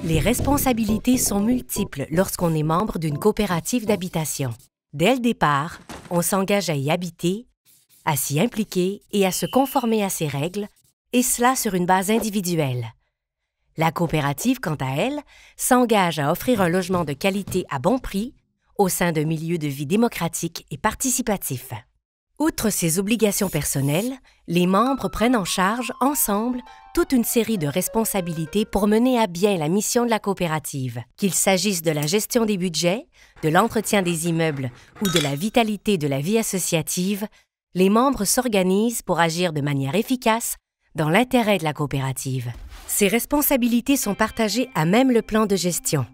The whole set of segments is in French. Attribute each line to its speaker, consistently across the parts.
Speaker 1: Les responsabilités sont multiples lorsqu'on est membre d'une coopérative d'habitation. Dès le départ, on s'engage à y habiter, à s'y impliquer et à se conformer à ses règles, et cela sur une base individuelle. La coopérative, quant à elle, s'engage à offrir un logement de qualité à bon prix au sein d'un milieu de vie démocratique et participatif. Outre ces obligations personnelles, les membres prennent en charge, ensemble, toute une série de responsabilités pour mener à bien la mission de la coopérative, qu'il s'agisse de la gestion des budgets, de l'entretien des immeubles ou de la vitalité de la vie associative. Les membres s'organisent pour agir de manière efficace dans l'intérêt de la coopérative. Ces responsabilités sont partagées à même le plan de gestion.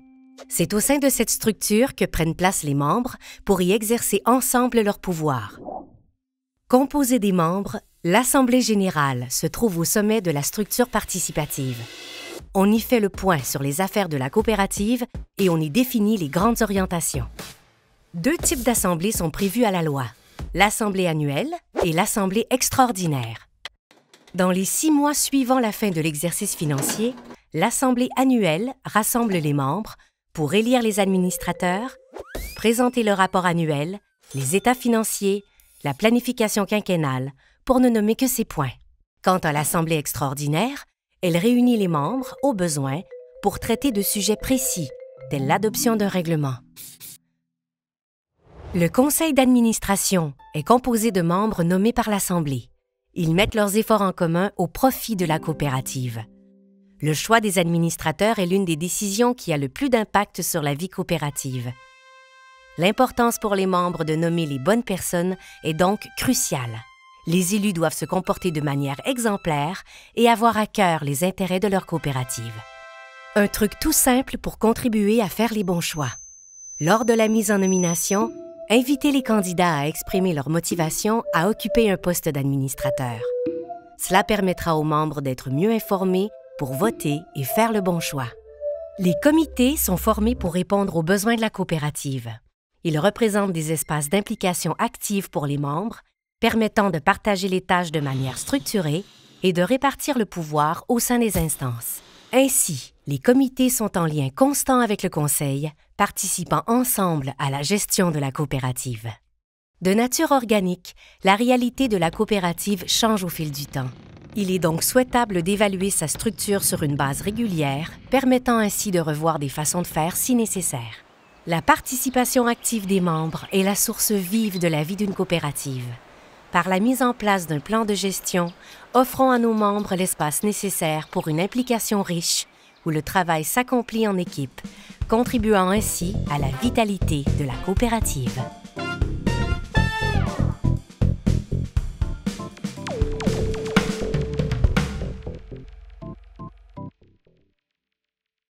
Speaker 1: C'est au sein de cette structure que prennent place les membres pour y exercer ensemble leurs pouvoirs. Composée des membres, l'Assemblée générale se trouve au sommet de la structure participative. On y fait le point sur les affaires de la coopérative et on y définit les grandes orientations. Deux types d'assemblées sont prévus à la loi, l'Assemblée annuelle et l'Assemblée extraordinaire. Dans les 6 mois suivant la fin de l'exercice financier, l'Assemblée annuelle rassemble les membres pour élire les administrateurs, présenter le rapport annuel, les états financiers, la planification quinquennale, pour ne nommer que ces points. Quant à l'Assemblée extraordinaire, elle réunit les membres, au besoin, pour traiter de sujets précis, tels l'adoption d'un règlement. Le conseil d'administration est composé de membres nommés par l'Assemblée. Ils mettent leurs efforts en commun au profit de la coopérative. Le choix des administrateurs est l'une des décisions qui a le plus d'impact sur la vie coopérative. L'importance pour les membres de nommer les bonnes personnes est donc cruciale. Les élus doivent se comporter de manière exemplaire et avoir à cœur les intérêts de leur coopérative. Un truc tout simple pour contribuer à faire les bons choix. Lors de la mise en nomination, invitez les candidats à exprimer leur motivation à occuper un poste d'administrateur. Cela permettra aux membres d'être mieux informés pour voter et faire le bon choix. Les comités sont formés pour répondre aux besoins de la coopérative. Ils représentent des espaces d'implication active pour les membres, permettant de partager les tâches de manière structurée et de répartir le pouvoir au sein des instances. Ainsi, les comités sont en lien constant avec le conseil, participant ensemble à la gestion de la coopérative. De nature organique, la réalité de la coopérative change au fil du temps. Il est donc souhaitable d'évaluer sa structure sur une base régulière, permettant ainsi de revoir des façons de faire si nécessaire. La participation active des membres est la source vive de la vie d'une coopérative. Par la mise en place d'un plan de gestion, offrons à nos membres l'espace nécessaire pour une implication riche où le travail s'accomplit en équipe, contribuant ainsi à la vitalité de la coopérative.